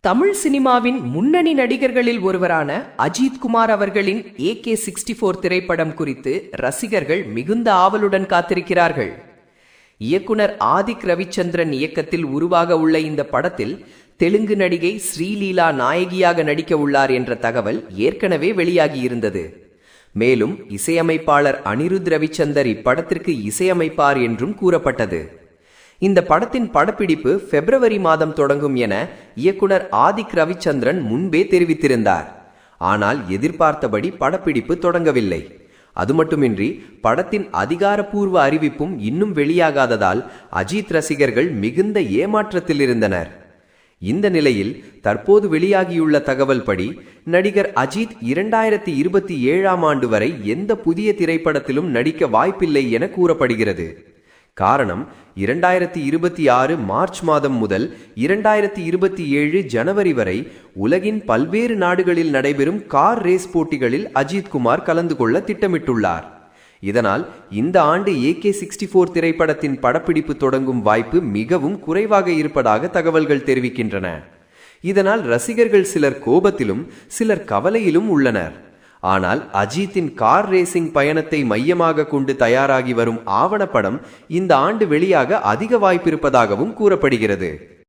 தமிழ் சினிமாவின் முன்னணி நடிகர்களில் ஒருவரான அஜித் குமார் அவர்களின் AK-64 திரைப்படம் குறித்து ரசிகர்கள் மிகுந்த ஆவலுடன் காத்திருக்கிறார்கள். இயக்குனர் ஆதிக் ரவிச்சந்திரன் இயக்கத்தில் உருவாக உள்ள இந்த படத்தில் தெலுங்கு நடிகை ஸ்ரீலீலா நாயகியாக நடிக்க உள்ளார் என்ற தகவல் ஏற்கனவே வெளியாகியிருந்தது. மேலும் இசையமைப்பாளர் அனிருத் ரவிச்சந்தர் இப்படத்திற்கு இசையமைப்பார் என்றும் கூறப்பட்டது. இந்த படத்தின் படப்பிடிப்பு பிப்ரவரி மாதம் தொடங்கும் என இயக்குனர் ஆதிக் ரவிச்சந்திரன் முன்பே தெரிவித்திருந்தார். ஆனால் எதிர்பார்த்தபடி படப்பிடிப்பு தொடங்கவில்லை. அது மட்டுமின்றி படத்தின் அதிகாரப்பூர்வ அறிவிப்பும் இன்னும் வெளியாகாததால் அஜித் ரசிகர்கள் மிகுந்த ஏமாற்றத்தில் இருந்தனர். இந்த நிலையில் தற்போது வெளியாகியுள்ள தகவல் படி நடிகர் அஜித் 2027ஆம் ஆண்டு வரை எந்த புதிய திரைப்படத்திலும் நடிக்க வாய்ப்பில்லை என கூறப்படுகிறது. காரணம், 2026 மார்ச் மாதம் முதல் 2027 ஜனவரி வரை உலகின் பல்வேறு நாடுகளில் நடைபெறும் கார் ரேஸ் போட்டிகளில் அஜித் குமார் கலந்து கொள்ள திட்டமிட்டுள்ளார். இதனால் இந்த ஆண்டு AK-64 திரைப்படத்தின் படப்பிடிப்பு தொடங்கும் வாய்ப்பு மிகவும் குறைவாக இருப்பதாக தகவல்கள் தெரிவிக்கின்றன. இதனால் ரசிகர்கள் சிலர் கோபத்திலும் சிலர் கவலையிலும் உள்ளனர். ஆனால் அஜித்தின் கார் ரேசிங் பயணத்தை மையமாக கொண்டு தயாராகி வரும் ஆவணப்படம் இந்த ஆண்டு வெளியாக அதிக வாய்ப்பிருப்பதாகவும் கூறப்படுகிறது.